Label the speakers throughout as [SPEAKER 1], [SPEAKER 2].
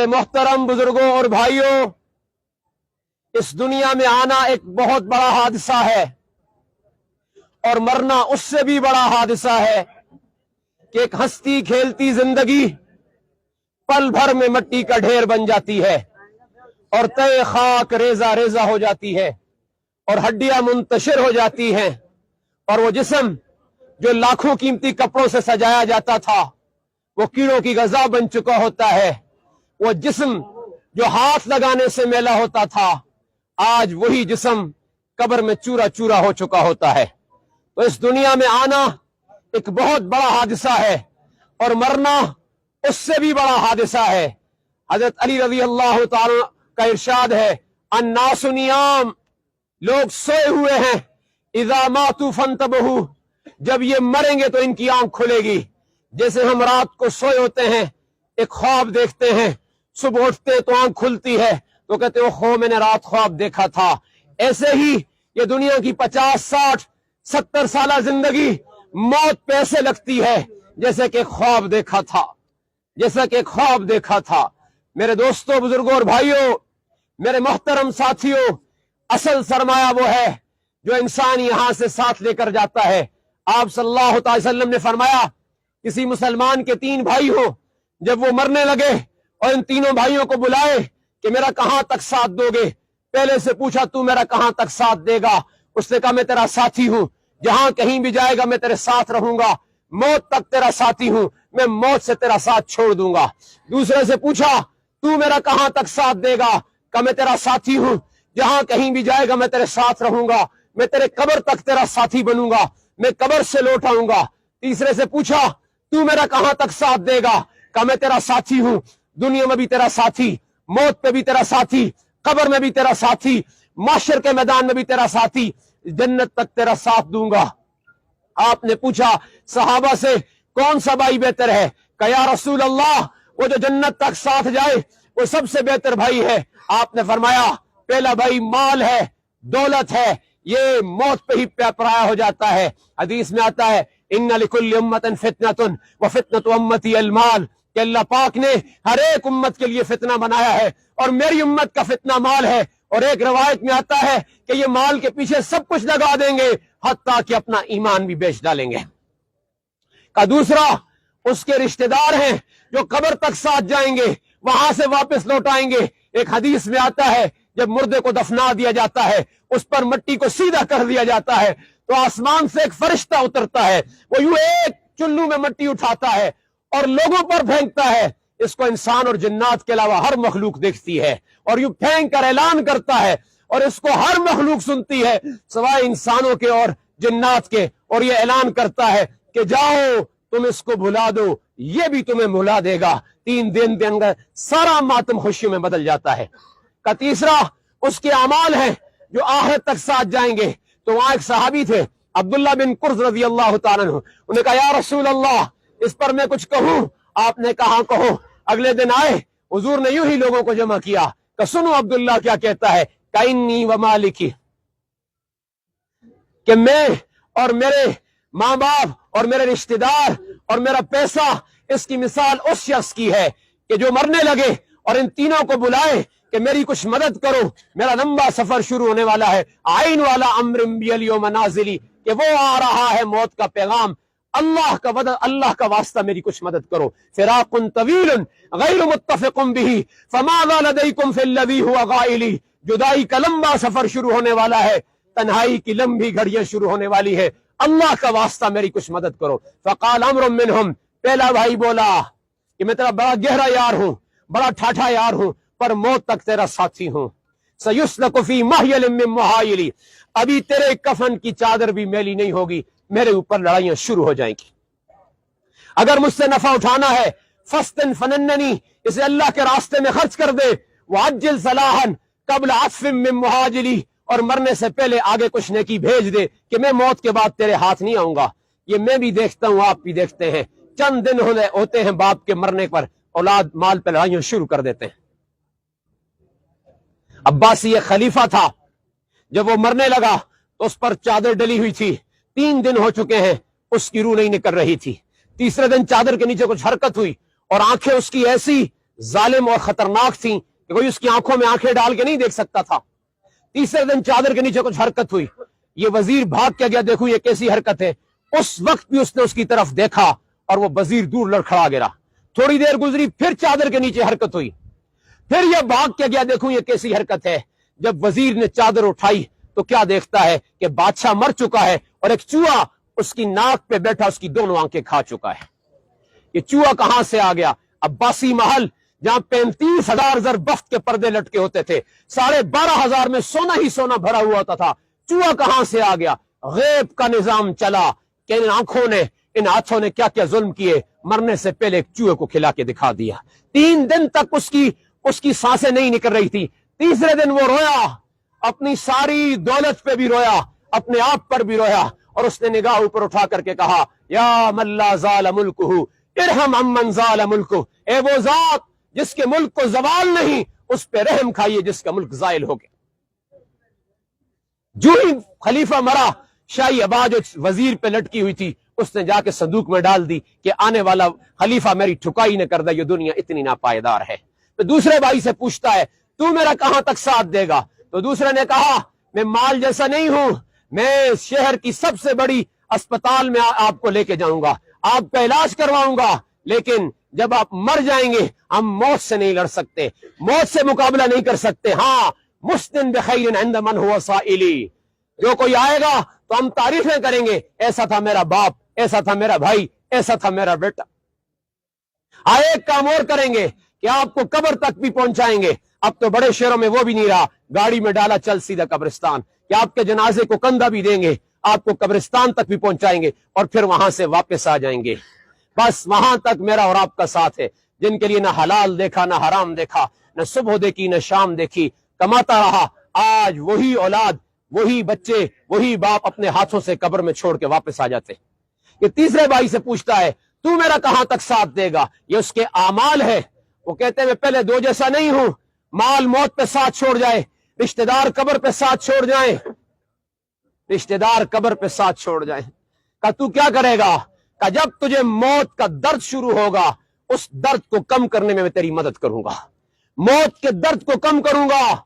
[SPEAKER 1] मोहतरम बुजुर्गों और भाइयों, इस दुनिया में आना एक बहुत बड़ा हादसा है और मरना उससे भी बड़ा हादसा है कि एक हंसती खेलती जिंदगी पल भर में मिट्टी का ढेर बन जाती है और तय खाक रेजा रेजा हो जाती है और हड्डियां मुंतशिर हो जाती हैं और वो जिस्म जो लाखों कीमती कपड़ों से सजाया जाता था वो कीड़ों की गजा बन चुका होता है। वो जिस्म जो हाथ लगाने से मैला होता था आज वही जिस्म कब्र में चूरा चूरा हो चुका होता है। तो इस दुनिया में आना एक बहुत बड़ा हादसा है और मरना उससे भी बड़ा हादसा है। हजरत अली रज़ी अल्लाह तआला का इरशाद है, अन्नासु नियाम, लोग सोए हुए हैं, इज़ा मातू फंतबहू, जब ये मरेंगे तो इनकी आंख खुलेगी। जैसे हम रात को सोए होते हैं, एक ख्वाब देखते हैं, सुबह उठते तो आंख खुलती है तो कहते हो खो मैंने रात ख्वाब देखा था। ऐसे ही ये दुनिया की 50, 60, 70 साल जिंदगी मौत पे ऐसे लगती है जैसे कि ख्वाब देखा था, जैसा कि ख्वाब देखा था। मेरे दोस्तों, बुजुर्गों और भाइयों, मेरे मोहतरम साथियों, असल सरमाया वो है जो इंसान यहां से साथ लेकर जाता है। आप सल्लल्लाहु अलैहि वसल्लम ने फरमाया, किसी मुसलमान के 3 भाई हो, जब वो मरने लगे और इन तीनों भाइयों को बुलाए कि मेरा कहां तक साथ दोगे, पहले से पूछा तू मेरा कहां तक साथ देगा, उसने कहा मैं तेरा साथी हूं, जहां कहीं भी जाएगा मैं तेरे साथ रहूंगा, मौत तक तेरा साथी हूं, मैं मौत से तेरा साथ छोड़ दूंगा। दूसरे से पूछा तू मेरा कहां तक साथ देगा, कहा मैं तेरा साथी हूं, जहां कहीं भी जाएगा मैं तेरे साथ रहूंगा, मैं तेरे कब्र तक तेरा साथी बनूंगा, मैं कब्र से लौट आऊंगा। तीसरे से पूछा तू मेरा कहां तक साथ देगा, कहा मैं तेरा साथी हूं, दुनिया में भी तेरा साथी, मौत पे भी तेरा साथी, कब्र में भी तेरा साथी, माशर के मैदान में भी तेरा साथी, जन्नत तक तेरा साथ दूंगा। आपने पूछा सहाबा से कौन सा भाई बेहतर है, कहा या रसूल अल्लाह, वो जो जन्नत तक साथ जाए वो सबसे बेहतर भाई है। आपने फरमाया पहला भाई माल है, दौलत है, ये मौत पे ही पराया हो जाता है। हदीस में आता है इन्ना लिकुल्लि उम्मतिन फितनतुन व फितनतु उम्मती अल माल, कि अल्लाह पाक ने हर एक उम्मत के लिए फितना बनाया है और मेरी उम्मत का फितना माल है। और एक रवायत में आता है कि ये माल के पीछे सब कुछ लगा देंगे, हत्ता कि अपना ईमान भी बेच डालेंगे। का दूसरा उसके रिश्तेदार हैं जो कब्र तक साथ जाएंगे, वहां से वापस लौट आएंगे। एक हदीस में आता है जब मुर्दे को दफना दिया जाता है, उस पर मिट्टी को सीधा कर दिया जाता है तो आसमान से एक फरिश्ता उतरता है, वो यूं एक चुल्लू में मिट्टी उठाता है और लोगों पर फेंकता है। इसको इंसान और जिन्नात के अलावा हर मखलूक देखती है और यूं फेंक कर ऐलान करता है और इसको हर मखलूक सुनती है सिवाय इंसानों के और जिन्नात के, और ये ऐलान करता है कि जाओ तुम इसको भुला दो, ये भी तुम्हें भुला देगा। 3 दिन के अंदर सारा मातम खुशियों में बदल जाता है। का तीसरा उसके अमाल हैं जो आखिरत तक साथ जाएंगे। तो वहां एक सहाबी थे अब्दुल्ला बिन कुर्ज रज़ी अल्लाह तआला अन्हु, उन्होंने कहा या रसूल अल्लाह, इस पर मैं कुछ कहूं। आपने कहा कहो। अगले दिन आए, हुजूर ने यूं ही लोगों को जमा किया, कि सुनो अब्दुल्ला क्या कहता है, काइन्नी व मालिकी, कि मैं और मेरे माँ बाप और मेरे रिश्तेदार और मेरा पैसा इसकी मिसाल उस शख्स की है कि जो मरने लगे और इन तीनों को बुलाए कि मेरी कुछ मदद करो, मेरा लंबा सफर शुरू होने वाला है, आइन वाला अम्रिम बियल यौम नाज़िली, कि वो आ रहा है मौत का पैगाम, अल्लाह का वास्ता मेरी कुछ मदद करो। फिराकुन तवीलन गैर मुत्तफिकुन बिही फमाज़ा लदैकुम फिल्लज़ी हुवा गाइली, जुदाई का लंबा सफर शुरू होने वाला है, तन्हाई की लंबी घड़ियां शुरू होने वाली है, अल्लाह का वास्ता मेरी कुछ मदद करो। फ़क़ाल अम्रुम मिनहुम, पहला भाई बोला कि मैं तेरा बड़ा गहरा यार हूं, बड़ा ठाठा यार हूं, पर मौत तक तेरा साथी हूं। सयुस्लकु फी महयलिन मिन महायली, अभी तेरे कफन की चादर भी मैली नहीं होगी, मेरे ऊपर लड़ाइयां शुरू हो जाएंगी। अगर मुझसे नफा उठाना है फस्तन फनन्ननी, इसे अल्लाह के रास्ते में खर्च कर दे, वअज्जिल सलाहन कब्ल आसफिम मिन मुहाजिली, और मरने से पहले आगे कुछ नेकी भेज दे कि मैं मौत के बाद तेरे हाथ नहीं आऊंगा। ये मैं भी देखता हूं, आप भी देखते हैं, चंद दिन होते हैं बाप के मरने पर औलाद माल पर लड़ाइयां शुरू कर देते हैं। अब्बासी एक खलीफा था, जब वो मरने लगा तो उस पर चादर डली हुई थी, 3 दिन हो चुके हैं उसकी रूह नहीं निकल रही थी। तीसरे दिन चादर के नीचे कुछ हरकत हुई और आंखें उसकी ऐसी जालिम और खतरनाक थी कि कोई उसकी आंखों में आंखें डाल के नहीं देख सकता था। तीसरे दिन चादर के नीचे कुछ हरकत हुई, ये वजीर भाग के गया, देखो ये कैसी हरकत है। उस वक्त भी उसने उसकी तरफ देखा और वो वजीर दूर लड़खड़ा गिरा। थोड़ी देर गुजरी, फिर चादर के नीचे हरकत हुई, फिर ये भाग के गया, देखो ये कैसी हरकत है। जब वजीर ने चादर उठाई तो क्या देखता है कि बादशाह मर चुका है और एक चूहा उसकी नाक पे बैठा उसकी दोनों आंखें खा चुका है। ये चूहा कहां से आ गया? अब्बासी महल जहां 35,000 ज़रबफ्त के पर्दे लटके होते थे, 12,500 में सोना ही सोना भरा हुआ होता था। चूहा कहां से आ गया? गैब का निजाम चला कि इन आंखों ने, इन हाथों ने क्या क्या जुल्म किए। मरने से पहले एक चूहे को खिला के दिखा दिया। 3 दिन तक उसकी सांसें नहीं निकल रही थी। तीसरे दिन वो रोया, अपनी सारी दौलत पे भी रोया, अपने आप पर भी रोया, और उसने निगाह ऊपर उठा करके कहा, या मल्ला ज़ाल मुल्कुहु इरहम अम्मन ज़ाल मुल्कुहु, ए वो जात जिसके मुल्क को जवाल नहीं, उस पे रहम खाइए जिसका मुल्क ज़ाइल हो गया। जो ही खलीफा मरा, शाही अबा जो वजीर पे लटकी हुई थी उसने जाके संदूक में डाल दी कि आने वाला खलीफा मेरी ठुकाई न कर दे, ये दुनिया इतनी नापायदार है। तो दूसरे भाई से पूछता है, तू मेरा कहां तक साथ देगा? तो दूसरे ने कहा, मैं माल जैसा नहीं हूं, मैं शहर की सबसे बड़ी अस्पताल में आपको लेके जाऊंगा, आपका इलाज करवाऊंगा, लेकिन जब आप मर जाएंगे हम मौत से नहीं लड़ सकते, मौत से मुकाबला नहीं कर सकते। हाँ, मुस्तिन बिखैरिन इंद मन हुआ साइली, जो कोई आएगा तो हम तारीफें करेंगे, ऐसा था मेरा बाप, ऐसा था मेरा भाई, ऐसा था मेरा बेटा। एक काम और करेंगे कि आपको कब्र तक भी पहुंचाएंगे। अब तो बड़े शहरों में वो भी नहीं रहा, गाड़ी में डाला चल सीधा कब्रिस्तान, कि आपके जनाजे को कंधा भी देंगे, आपको कब्रिस्तान तक भी पहुंचाएंगे और फिर वहां से वापस आ जाएंगे। बस वहां तक मेरा और आपका साथ है। जिनके लिए ना हलाल देखा, ना हराम देखा, न सुबह देखी, न शाम देखी, कमाता रहा, आज वही औलाद, वही बच्चे, वही बाप अपने हाथों से कब्र में छोड़ के वापस आ जाते। ये तीसरे भाई से पूछता है, तू मेरा कहां तक साथ देगा? ये उसके आमाल है। वो कहते हैं, मैं पहले दो जैसा नहीं हूं, माल मौत पे साथ छोड़ जाए, रिश्तेदार कब्र पे साथ छोड़ जाए, रिश्तेदार कब्र पे साथ छोड़ जाए। का तू क्या करेगा? का जब तुझे मौत का दर्द शुरू होगा, उस दर्द को कम करने में मैं तेरी मदद करूंगा, मौत के दर्द को कम करूंगा।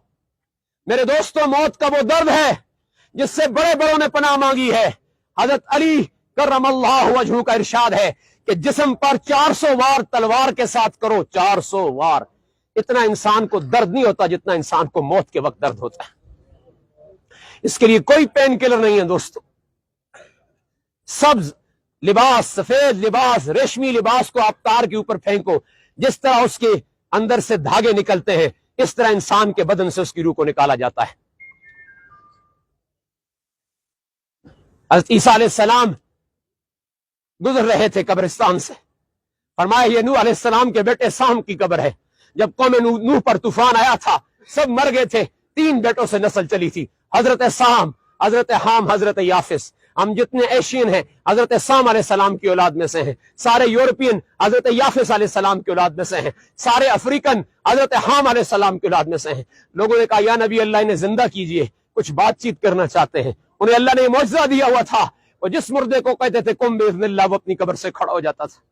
[SPEAKER 1] मेरे दोस्तों, मौत का वो दर्द है जिससे बड़े बड़ों ने पनाह मांगी है। हजरत अली करमल्लाहु वजहू का इरशाद है कि जिस्म पर 400 वार तलवार के साथ करो, 400 वार। इतना इंसान को दर्द नहीं होता जितना इंसान को मौत के वक्त दर्द होता है। इसके लिए कोई पेन किलर नहीं है दोस्तों। सब्ज लिबास, सफेद लिबास, रेशमी लिबास को आप तार के ऊपर फेंको, जिस तरह उसके अंदर से धागे निकलते हैं, इस तरह इंसान के बदन से उसकी रूह को निकाला जाता है। हज़रत ईसा अलैहिस्सलाम गुजर रहे थे कब्रिस्तान से, फरमाया ये नूह अलैहिस्सलाम के बेटे साम की कब्र है। जब कौम नूह पर तूफान आया था, सब मर गए थे, 3 बेटों से नस्ल चली थी, हजरत साम, हजरत हाम, हजरत याफिस। हम जितने एशियन हैं हजरत साम अलैहिस्सलाम की औलाद में से हैं, सारे यूरोपियन हजरत याफिस अलैहिस्सलाम की औलाद में से हैं, सारे अफ्रीकन हजरत हाम अलैहिस्सलाम की औलाद में से हैं। लोगों ने कहा, या नबी अल्लाह इन्हें जिंदा कीजिए, कुछ बातचीत करना चाहते हैं। उन्हें अल्लाह ने मौजज़ा दिया हुआ था, और जिस मुर्दे को कहते थे कुम बिइज़्निल्लाह, वो अपनी कब्र से खड़ा हो जाता था।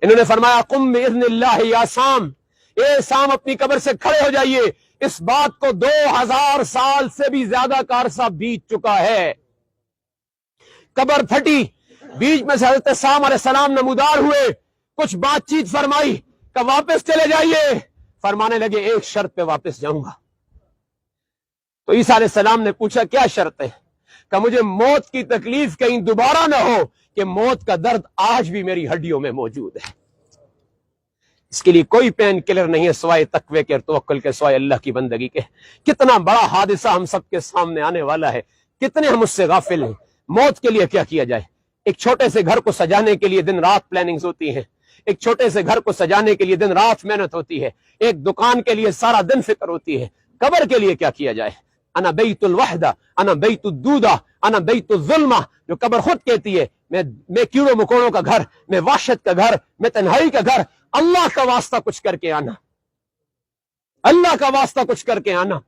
[SPEAKER 1] इन्होंने फरमाया, कुम बिइज़्निल्लाह या साम, ए साम अपनी कब्र से खड़े हो जाइए। इस बात को 2000 साल से भी ज्यादा का अरसा बीत चुका है। कब्र फटी, बीच में से हज़रत साम अलैहिस्सलाम नमूदार हुए, कुछ बातचीत फरमाई, कि वापस चले जाइए। फरमाने लगे, एक शर्त पे वापस जाऊंगा। तो ईसा अलैहिस्सलाम ने पूछा, क्या शर्त है? कि मुझे मौत की तकलीफ कहीं दोबारा ना हो, कि मौत का दर्द आज भी मेरी हड्डियों में मौजूद है। इसके लिए कोई पेन किलर नहीं है सिवाय तकवे के और तवक्कुल के, सिवाय अल्लाह की बंदगी के। कितना बड़ा हादिसा हम सबके सामने आने वाला है, कितने हम उससे गाफिल हैं। मौत के लिए क्या किया जाए? एक छोटे से घर को सजाने के लिए दिन रात प्लानिंग्स होती हैं, एक छोटे से घर को सजाने के लिए दिन रात मेहनत होती है, एक दुकान के लिए सारा दिन फिक्र होती है। कब्र के लिए क्या किया जाए? अना बैतुल वहदा, अना बैतुद दूदा, अना बैतुल जुल्मा, जो कब्र खुद कहती है, मैं कीड़ों मकोड़ों का घर, मैं वाशत का घर, मैं तन्हाई का घर। अल्लाह का वास्ता कुछ करके आना, अल्लाह का वास्ता कुछ करके आना।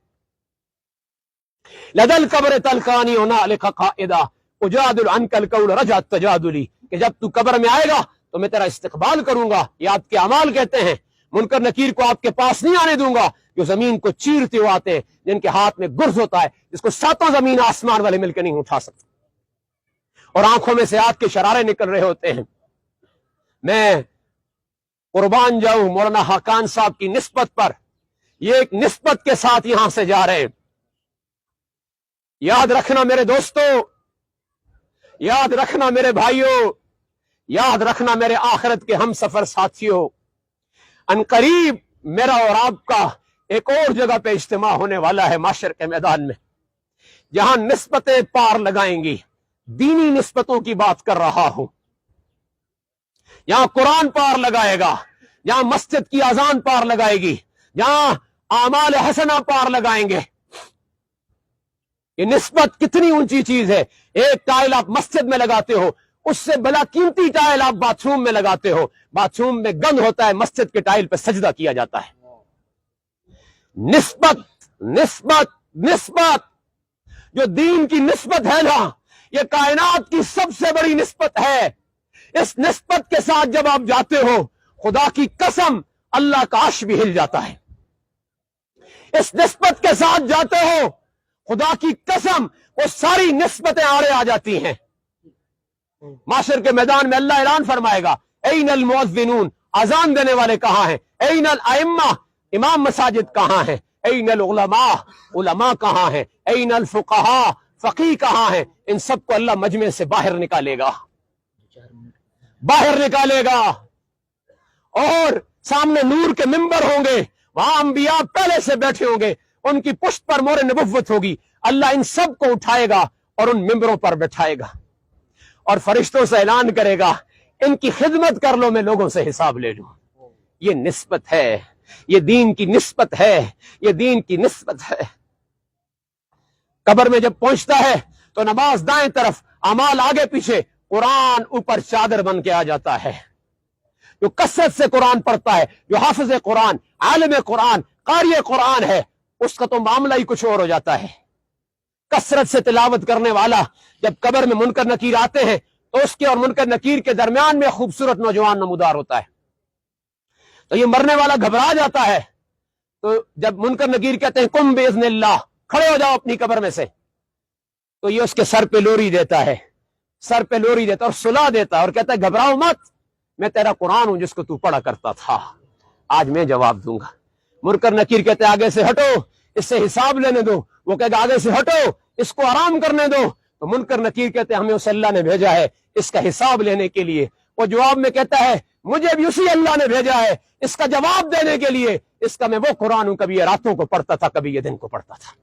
[SPEAKER 1] लदल कब्र तलकानी होना अलकाइदा उजादुल अनकल कौल रजात तजादुली, कि जब तू कब्र में आएगा तो मैं तेरा इस्तकबाल करूंगा। ये आपके अमाल कहते हैं, मुनकर नकीर को आपके पास नहीं आने दूंगा, जो जमीन को चीरते हुए आते हैं, जिनके हाथ में गुर्ज होता है, जिसको सातों जमीन आसमान वाले मिलकर नहीं उठा सकते, और आंखों में से आग के शरारे निकल रहे होते हैं। मैं कुर्बान जाऊं मौलाना हाकान साहब की निस्बत पर, ये एक निस्बत के साथ यहां से जा रहे हैं। याद रखना मेरे दोस्तों, याद रखना मेरे भाइयों, याद रखना मेरे आखिरत के हम सफर साथियों, अनकरीब मेरा और आपका एक और जगह पे इज्तिमा होने वाला है, माशर के मैदान में, जहां निस्बतें पार लगाएंगी। दीनी निस्बतों की बात कर रहा हूं। यहां कुरान पार लगाएगा, जहां मस्जिद की अजान पार लगाएगी, जहां आमाल हसना पार लगाएंगे। ये निस्बत कितनी ऊंची चीज है। एक टाइल आप मस्जिद में लगाते हो, उससे बड़ा कीमती टाइल आप बाथरूम में लगाते हो। बाथरूम में गंद होता है, मस्जिद के टाइल पे सजदा किया जाता है। निस्बत निस्बत निस्बत, जो दीन की निस्बत है ना, ये कायनात की सबसे बड़ी निस्बत है। इस निस्बत के साथ जब आप जाते हो, खुदा की कसम अल्लाह का अर्श भी हिल जाता है। इस निस्बत के साथ जाते हो, खुदा की कसम वो सारी निस्बतें आड़े आ जाती हैं। माशर के मैदान में अल्लाह ऐलान फरमाएगा, ऐनल मुअज्जिनून, अजान देने वाले कहां हैं? ऐनल अइम्मा, इमाम मसाजिद कहां हैं? ऐनल उलमा, उलमा कहां हैं? ऐनल फुक़हा, फकीह कहां हैं? इन सबको अल्लाह मजमे से बाहर निकालेगा, बाहर निकालेगा, और सामने नूर के मिंबर होंगे, वहां अंबिया पहले से बैठे होंगे, उनकी पुष्ट पर मोहर नबुव्वत होगी। अल्लाह इन सब को उठाएगा और उन मिंबरों पर बैठाएगा और फरिश्तों से ऐलान करेगा, इनकी खिदमत कर लो, मैं लोगों से हिसाब ले लूं। ये निस्बत है, ये दीन की निस्बत है, ये दीन की निस्बत है। कब्र में जब पहुंचता है तो नमाज दाएं तरफ, अमाल आगे पीछे, कुरान ऊपर चादर बन के आ जाता है। जो कसरत से कुरान पढ़ता है, जो हाफिज कुरान, आलिम कुरान, कारी कुरान है, उसका तो मामला ही कुछ और हो जाता है। कसरत से तिलावत करने वाला जब कब्र में मुनकर नकीर आते हैं तो उसके और मुनकर नकीर के दरमियान में खूबसूरत नौजवान नमूदार होता है। तो ये मरने वाला घबरा जाता है। तो जब मुनकर नकीर कहते हैं कुम बिइज़्निल्लाह, खड़े हो जाओ अपनी कब्र में से, तो ये उसके सर पे लोरी देता है, सर पे लोरी देता और सुला देता है और कहता है घबराओ मत, मैं तेरा कुरान हूं जिसको तू पढ़ा करता था, आज मैं जवाब दूंगा। मुनकर नकीर कहते हैं आगे से हटो, इससे हिसाब लेने दो। वो कहेगा आगे से हटो, इसको आराम करने दो। तो मुनकर नकीर कहते हैं हमें उस अल्लाह ने भेजा है इसका हिसाब लेने के लिए। वो जवाब में कहता है मुझे भी उसी अल्लाह ने भेजा है इसका जवाब देने के लिए। इसका मैं वो कुरान हूं, कभी ये रातों को पढ़ता था, कभी ये दिन को पढ़ता था।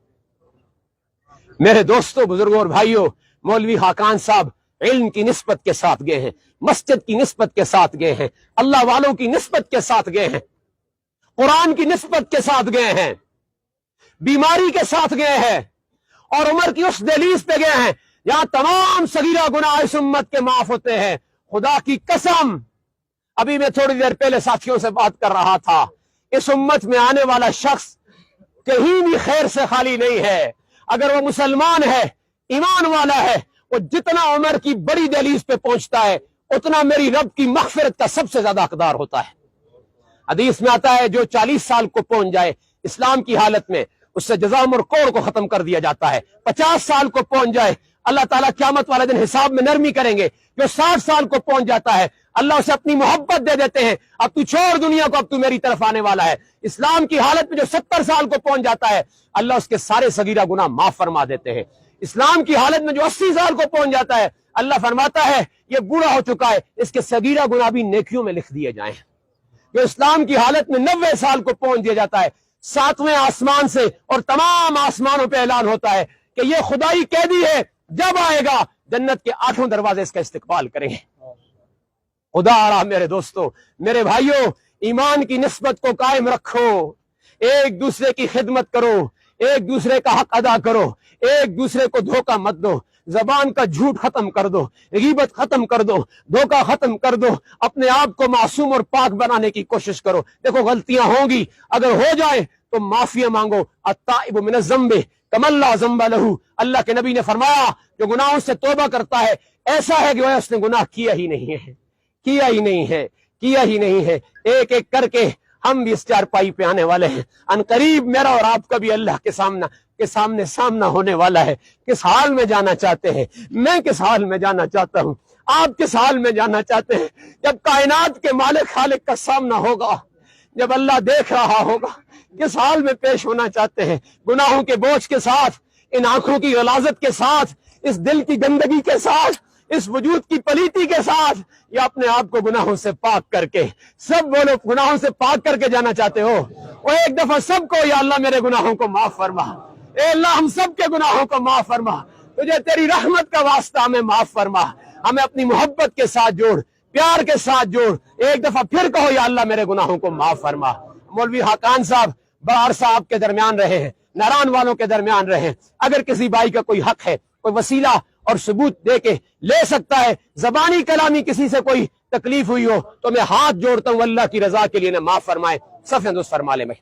[SPEAKER 1] मेरे दोस्तों, बुजुर्गों और भाइयों, मौलवी हाकान साहब इल्म की निस्बत के साथ गए हैं, मस्जिद की निस्बत के साथ गए हैं, अल्लाह वालों की निस्बत के साथ गए हैं, कुरान की निस्बत के साथ गए हैं, बीमारी के साथ गए हैं, और उम्र की उस दहलीज पे गए हैं जहां तमाम सगीरा गुनाह इस उम्मत के माफ होते हैं। खुदा की कसम, अभी मैं थोड़ी देर पहले साथियों से बात कर रहा था, इस उम्मत में आने वाला शख्स कहीं भी खैर से खाली नहीं है। अगर वो मुसलमान है, ईमान वाला है, वो जितना उम्र की बड़ी दहलीज पे पहुंचता है उतना मेरी रब की मग़फ़िरत का सबसे ज्यादा हकदार होता है। हदीस में आता है जो 40 साल को पहुंच जाए इस्लाम की हालत में, उससे जज़ाम और कौर को खत्म कर दिया जाता है। 50 साल को पहुंच जाए अल्लाह ताला क़यामत वाले दिन हिसाब में नरमी करेंगे। जो 60 साल को पहुंच जाता है अल्लाह उसे अपनी मोहब्बत दे देते हैं, अब तू छोड़ दुनिया को, अब तू मेरी तरफ आने वाला है। इस्लाम की हालत में जो 70 साल को पहुंच जाता है अल्लाह उसके सारे सगीरा गुनाह माफ फरमा देते हैं। इस्लाम की हालत में जो 80 साल को पहुंच जाता है अल्लाह फरमाता है ये बूढ़ा हो चुका है, इसके सगीरा गुनाह भी नेकियों में लिख दिए जाएं। जो इस्लाम की हालत में 90 साल को पहुंच दिया जाता है, 7वें आसमान से और तमाम आसमानों पे ऐलान होता है कि ये खुदाई कैदी है, जब आएगा जन्नत के 8 दरवाजे इसका इस्तकबाल करेंगे। खुदा आ रहा। मेरे दोस्तों, मेरे भाइयों, ईमान की निस्बत को कायम रखो, एक दूसरे की खिदमत करो, एक दूसरे का हक अदा करो, एक दूसरे को धोखा मत दो, जबान का झूठ खत्म कर दो, गिबत खत्म कर दो, धोखा खत्म कर दो, अपने आप को मासूम और पाक बनाने की कोशिश करो। देखो गलतियां होंगी, अगर हो जाए तो माफिया मांगो। अत्ताइबु मिनज़ ज़ंबि कमल्ला ज़ंब लहू, अल्लाह के नबी ने फरमाया जो गुनाहों से तौबा करता है ऐसा है कि उसने गुनाह किया ही नहीं है, किया ही नहीं है, किया ही नहीं है। एक एक करके ہم بھی اس چارپائی پہ آنے والے ہیں. ان قریب میرا اور آپ کا بھی اللہ کے سامنے سامنا ہونے والا ہے. کس حال میں جانا چاہتے ہیں؟ میں کس حال میں جانا چاہتا ہوں؟ آپ کس حال میں جانا چاہتے ہیں؟ جب کائنات کے مالک خالق کا سامنا ہوگا، جب اللہ دیکھ رہا ہوگا، کس حال میں پیش ہونا چاہتے ہیں؟ گناہوں کے بوجھ کے ساتھ، ان آنکھوں کی غلاظت کے ساتھ، اس دل کی گندگی کے ساتھ، اس وجود کی پلیتی کے ساتھ، یا اپنے آپ کو گناہوں سے پاک کر کے؟ سب بولو، گناہوں سے پاک کر کے جانا چاہتے ہو؟ اور ایک دفعہ سب کو، یا اللہ میرے گناہوں کو معاف فرما، اے اللہ ہم سب کے گناہوں کو معاف فرما، تجھے تیری رحمت کا واسطہ ہمیں معاف فرما، ہمیں اپنی محبت کے ساتھ جوڑ، پیار کے ساتھ جوڑ. ایک دفعہ پھر کہو، یا اللہ میرے گناہوں کو معاف فرما. مولوی حقان صاحب بڑا عرصہ آپ کے درمیان رہے ہیں، ناران والوں کے درمیان رہے ہیں. اگر کسی بھائی کا کوئی حق ہے، کوئی وسیلہ اور ثبوت دے کے لے سکتا ہے، زبانی کلامی کسی سے کوئی تکلیف ہوئی ہو تو میں ہاتھ جوڑتا ہوں، اللہ کی رضا کے لیے نہ معاف فرمائے. صف اندوز فرما لے میں.